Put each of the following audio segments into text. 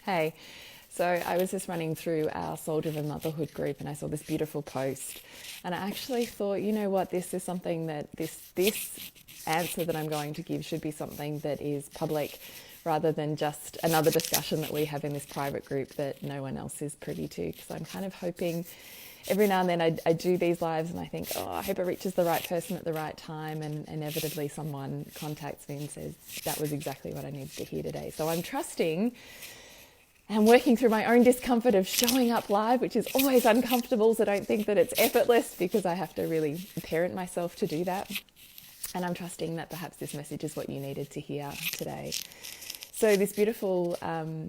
Hey, so I was just running through our Soul Driven Motherhood group and I saw this beautiful post. And I actually thought, you know what, this is something that this answer that I'm going to give should be something that is public rather than just another discussion that we have in this private group that no one else is privy to. Because I'm kind of hoping every now and then I do these lives and I think, oh, I hope it reaches the right person at the right time. And inevitably someone contacts me and says, that was exactly what I needed to hear today. So I'm trusting and working through my own discomfort of showing up live, which is always uncomfortable. So don't think that it's effortless because I have to really parent myself to do that. And I'm trusting that perhaps this message is what you needed to hear today. So this beautiful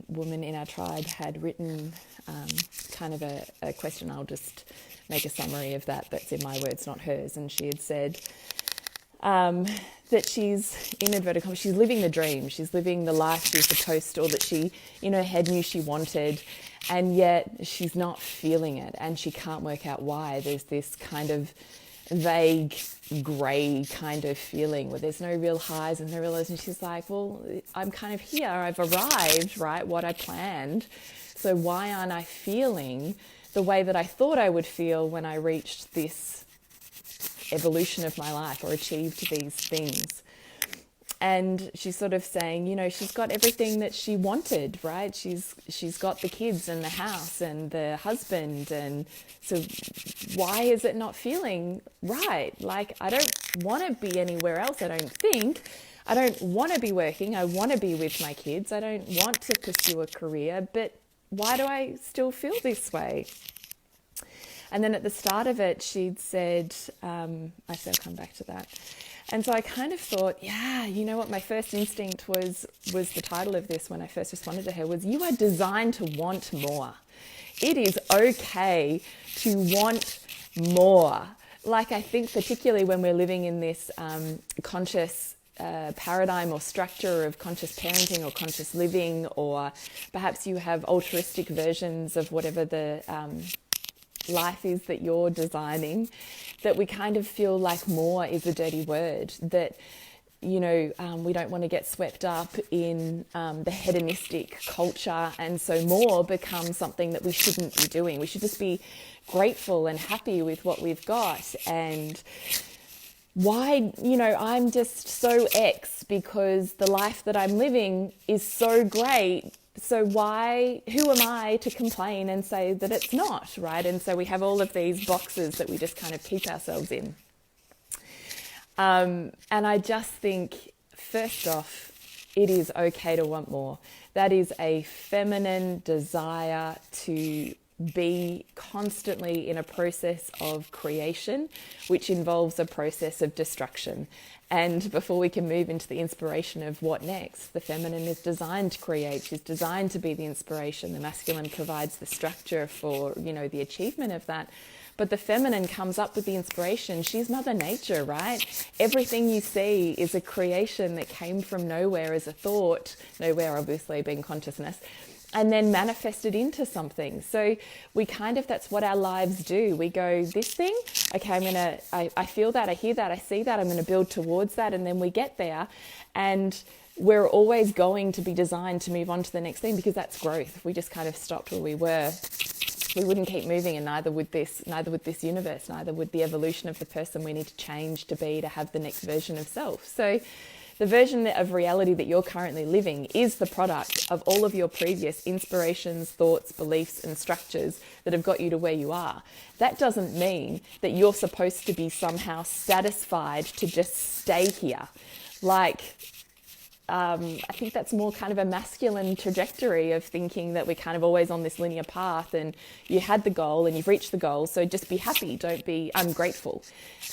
woman in our tribe had written kind of a question. I'll just make a summary of that. That's in my words, not hers. And she had said that she's, in inverted commas, she's living the dream. She's living the life she's supposed to, or that she, in her head, knew she wanted. And yet she's not feeling it. And she can't work out why. There's this kind of vague grey kind of feeling where there's no real highs and no real lows. And she's like, well, I'm kind of here. I've arrived, right? What I planned. So why aren't I feeling the way that I thought I would feel when I reached this evolution of my life or achieved these things? And she's sort of saying, you know, she's got everything that she wanted, right? She's got the kids and the house and the husband. And so why is it not feeling right? Like, I don't want to be anywhere else, I don't think. I don't want to be working. I want to be with my kids. I don't want to pursue a career, but why do I still feel this way? And then at the start of it, she'd said, I said, I'll come back to that. And so I kind of thought, yeah, you know what, my first instinct was the title of this when I first responded to her was, you are designed to want more. It is okay to want more. Like, I think particularly when we're living in this conscious paradigm or structure of conscious parenting or conscious living, or perhaps you have altruistic versions of whatever the life is that you're designing, that we kind of feel like more is a dirty word, that, you know, we don't want to get swept up in the hedonistic culture, and so more becomes something that we shouldn't be doing. We should just be grateful and happy with what we've got. And why, you know, I'm just so X because the life that I'm living is so great. So why, who am I to complain and say that it's not, right? And so we have all of these boxes that we just kind of keep ourselves in. And I just think, first off, it is okay to want more. That is a feminine desire to be constantly in a process of creation, which involves a process of destruction. And before we can move into the inspiration of what next, the feminine is designed to create. She's designed to be the inspiration. The masculine provides the structure for, you know, the achievement of that. But the feminine comes up with the inspiration. She's Mother Nature, right? Everything you see is a creation that came from nowhere as a thought, nowhere obviously being consciousness, and then manifested into something. So we kind of, that's what our lives do. We go, this thing, okay, I feel that, I hear that, I see that, I'm going to build towards that. And then we get there and we're always going to be designed to move on to the next thing because that's growth. If we just kind of stopped where we were, we wouldn't keep moving, and neither would this universe, neither would the evolution of the person we need to change to be to have the next version of self. So the version of reality that you're currently living is the product of all of your previous inspirations, thoughts, beliefs, and structures that have got you to where you are. That doesn't mean that you're supposed to be somehow satisfied to just stay here. Like, I think that's more kind of a masculine trajectory of thinking that we're kind of always on this linear path and you had the goal and you've reached the goal. So just be happy. Don't be ungrateful.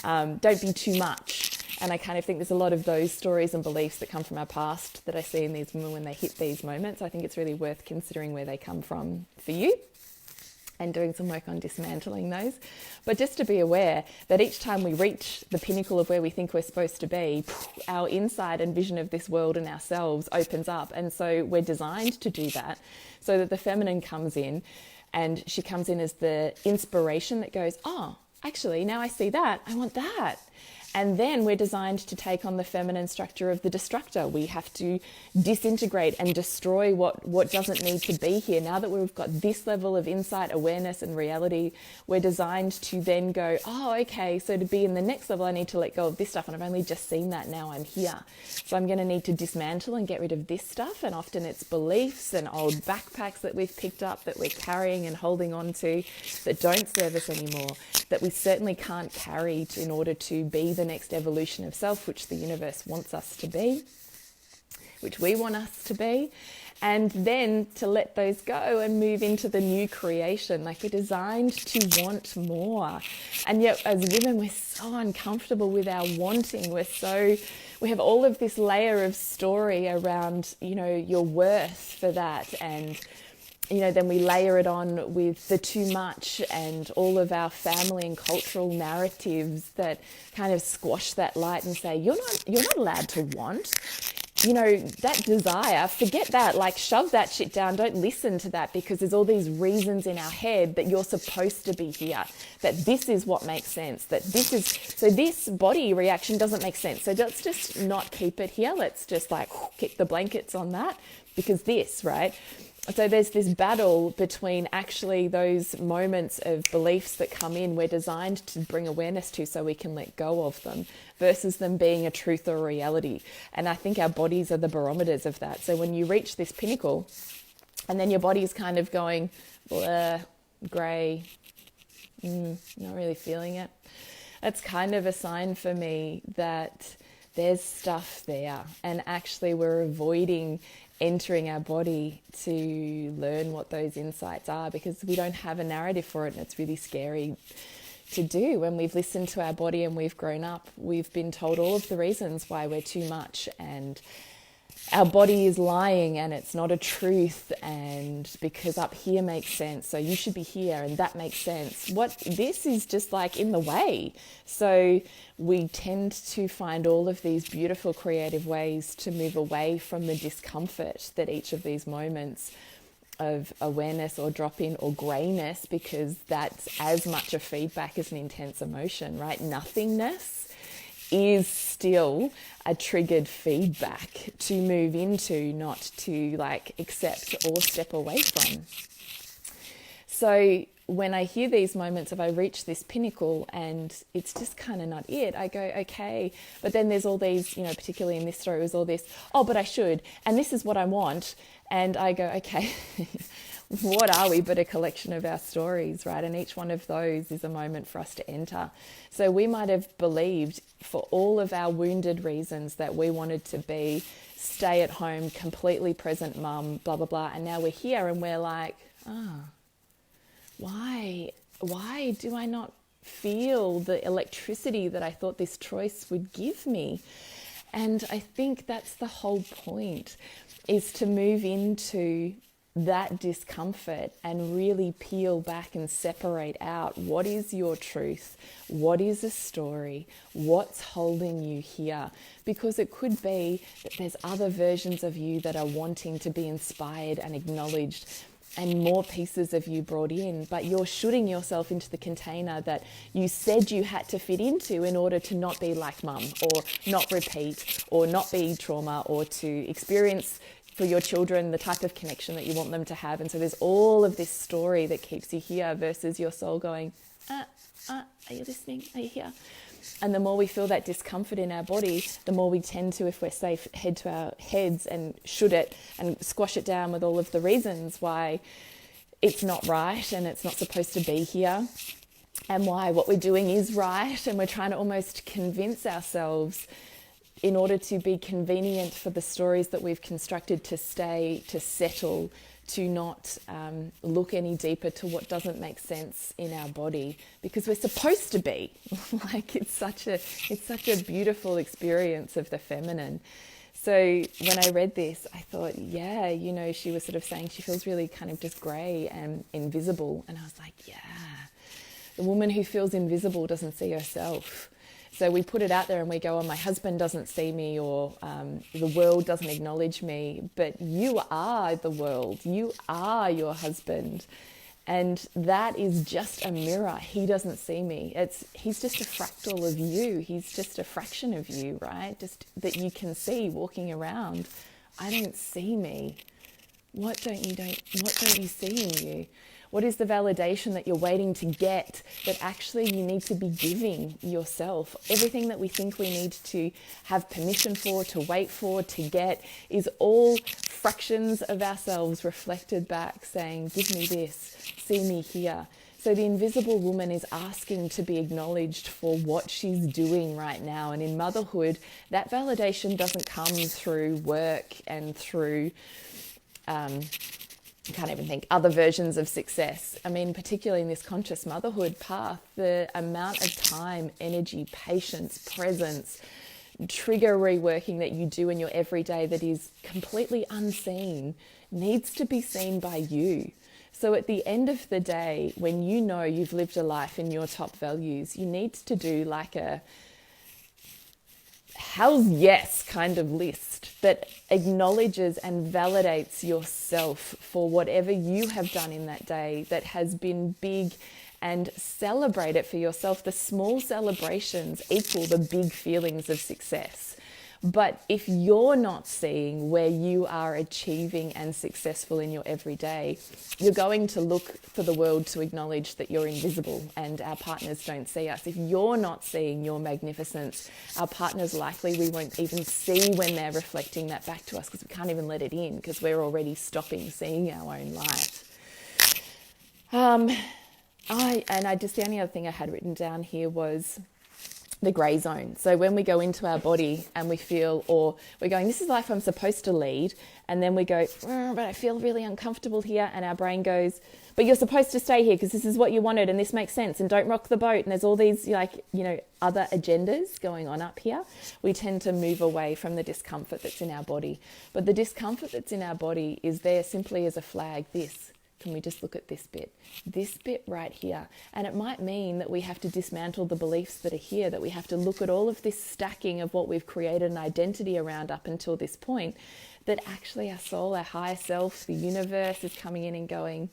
Don't be too much. And I kind of think there's a lot of those stories and beliefs that come from our past that I see in these women when they hit these moments. I think it's really worth considering where they come from for you and doing some work on dismantling those. But just to be aware that each time we reach the pinnacle of where we think we're supposed to be, our insight and vision of this world and ourselves opens up. And so we're designed to do that so that the feminine comes in, and she comes in as the inspiration that goes, oh, actually, now I see that, I want that. And then we're designed to take on the feminine structure of the destructor. We have to disintegrate and destroy what doesn't need to be here. Now that we've got this level of insight, awareness, and reality, we're designed to then go, oh, okay, so to be in the next level, I need to let go of this stuff. And I've only just seen that, now I'm here. So I'm going to need to dismantle and get rid of this stuff. And often it's beliefs and old backpacks that we've picked up that we're carrying and holding on to that don't serve us anymore, that we certainly can't carry in order to be the next evolution of self, which the universe wants us to be, which we want us to be, and then to let those go and move into the new creation. Like, we're designed to want more. And yet as women, we're so uncomfortable with our wanting. We have all of this layer of story around, your worth for that, and then we layer it on with the too much and all of our family and cultural narratives that kind of squash that light and say, you're not allowed to want. That desire, forget that, like, shove that shit down. Don't listen to that, because there's all these reasons in our head that you're supposed to be here, that this is what makes sense, so this body reaction doesn't make sense. So let's just not keep it here. Let's just kick the blankets on that, because this, right? So there's this battle between actually those moments of beliefs that come in, we're designed to bring awareness to so we can let go of them, versus them being a truth or a reality. And I think our bodies are the barometers of that. So when you reach this pinnacle and then your body's kind of going, blur, grey, not really feeling it, that's kind of a sign for me that there's stuff there. And actually we're avoiding entering our body to learn what those insights are, because we don't have a narrative for it, and it's really scary to do. When we've listened to our body and we've grown up, we've been told all of the reasons why we're too much, and our body is lying and it's not a truth, and because up here makes sense, so you should be here, and that makes sense. This is just in the way. So we tend to find all of these beautiful creative ways to move away from the discomfort that each of these moments of awareness or drop-in or greyness, because that's as much a feedback as an intense emotion, right? Nothingness is still a triggered feedback to move into, not to accept or step away from. So when I hear these moments of I reach this pinnacle and it's just kind of not it, I go, okay. But then there's all these, particularly in this story, was all this, oh, but I should, and this is what I want. And I go, okay, what are we but a collection of our stories, right? And each one of those is a moment for us to enter. So we might have believed, for all of our wounded reasons, that we wanted to be stay at home, completely present mum, blah, blah, blah. And now we're here and we're like, why do I not feel the electricity that I thought this choice would give me? And I think that's the whole point, is to move into that discomfort and really peel back and separate out what is your truth, what is a story, what's holding you here. Because it could be that there's other versions of you that are wanting to be inspired and acknowledged, and more pieces of you brought in, but you're shooting yourself into the container that you said you had to fit into in order to not be like mum, or not repeat, or not be trauma, or to experience for your children the type of connection that you want them to have. And so there's all of this story that keeps you here, versus your soul going, are you listening? Are you here? And the more we feel that discomfort in our body, the more we tend to, if we're safe, head to our heads and shoot it and squash it down with all of the reasons why it's not right and it's not supposed to be here, and why what we're doing is right. And we're trying to almost convince ourselves, in order to be convenient for the stories that we've constructed, to stay, to settle, to not look any deeper to what doesn't make sense in our body, because we're supposed to be. It's such a beautiful experience of the feminine. So when I read this, I thought, she was sort of saying she feels really kind of just grey and invisible. And I was like, yeah, the woman who feels invisible doesn't see herself. So we put it out there and we go, oh, my husband doesn't see me, or the world doesn't acknowledge me. But you are the world. You are your husband. And that is just a mirror. He doesn't see me. He's just a fractal of you. He's just a fraction of you, right? Just that you can see walking around. I don't see me. What don't you see in you? What is the validation that you're waiting to get that actually you need to be giving yourself? Everything that we think we need to have permission for, to wait for, to get, is all fractions of ourselves reflected back saying, give me this, see me here. So the invisible woman is asking to be acknowledged for what she's doing right now. And in motherhood, that validation doesn't come through work and through I can't even think, other versions of success. I mean, particularly in this conscious motherhood path, the amount of time, energy, patience, presence, trigger reworking that you do in your everyday that is completely unseen needs to be seen by you. So at the end of the day, when you know you've lived a life in your top values, you need to do like a hell's yes kind of list that acknowledges and validates yourself for whatever you have done in that day that has been big, and celebrate it for yourself. The small celebrations equal the big feelings of success. But if you're not seeing where you are achieving and successful in your everyday, you're going to look for the world to acknowledge that you're invisible and our partners don't see us. If you're not seeing your magnificence, our partners likely we won't even see when they're reflecting that back to us, because we can't even let it in because we're already stopping seeing our own light. The only other thing I had written down here was the grey zone. So when we go into our body and we feel, or we're going, this is life I'm supposed to lead, and then we go, but I feel really uncomfortable here, and our brain goes, but you're supposed to stay here because this is what you wanted and this makes sense, and don't rock the boat, and there's all these other agendas going on up here. We tend to move away from the discomfort that's in our body. But the discomfort that's in our body is there simply as a flag. Can we just look at this bit right here? And it might mean that we have to dismantle the beliefs that are here, that we have to look at all of this stacking of what we've created an identity around up until this point, that actually our soul, our higher self, the universe is coming in and going,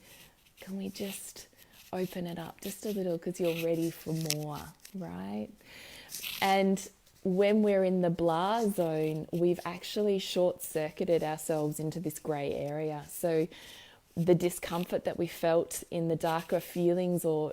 can we just open it up just a little because you're ready for more, right? And when we're in the blah zone, we've actually short-circuited ourselves into this grey area. So the discomfort that we felt in the darker feelings or,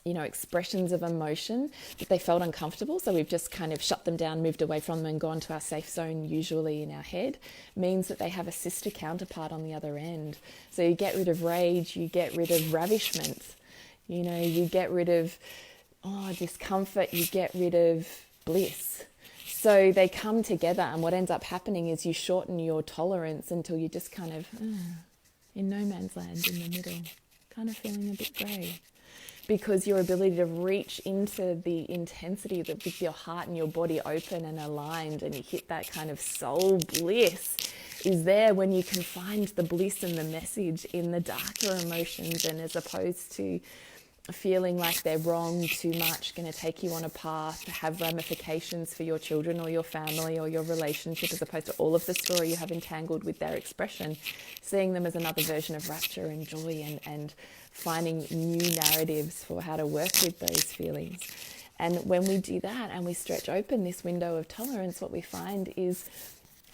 expressions of emotion, that they felt uncomfortable. So we've just kind of shut them down, moved away from them and gone to our safe zone, usually in our head, means that they have a sister counterpart on the other end. So you get rid of rage, you get rid of ravishment, you get rid of discomfort, you get rid of bliss. So they come together, and what ends up happening is you shorten your tolerance until you're just kind of in no man's land in the middle, kind of feeling a bit grey. Because your ability to reach into the intensity that with your heart and your body open and aligned, and you hit that kind of soul bliss, is there when you can find the bliss and the message in the darker emotions, and as opposed to feeling like they're wrong, too much, going to take you on a path, have ramifications for your children or your family or your relationship, as opposed to all of the story you have entangled with their expression, seeing them as another version of rapture and joy, and finding new narratives for how to work with those feelings. And when we do that and we stretch open this window of tolerance, what we find is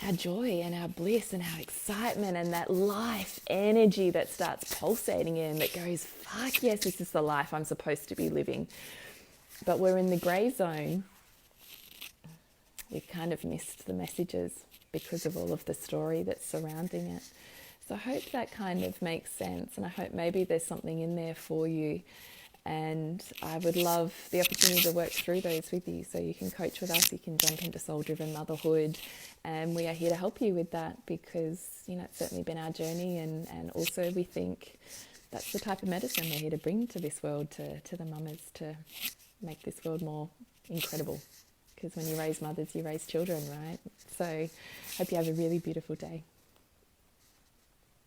our joy and our bliss and our excitement and that life energy that starts pulsating in, that goes, fuck yes, this is the life I'm supposed to be living. But we're in the grey zone. We've kind of missed the messages because of all of the story that's surrounding it. So I hope that kind of makes sense, and I hope maybe there's something in there for you. And I would love the opportunity to work through those with you. So you can coach with us, you can jump into soul-driven motherhood, and we are here to help you with that, because it's certainly been our journey, and also we think that's the type of medicine we're here to bring to this world, to the mamas, to make this world more incredible. Because when you raise mothers, you raise children, right? So hope you have a really beautiful day.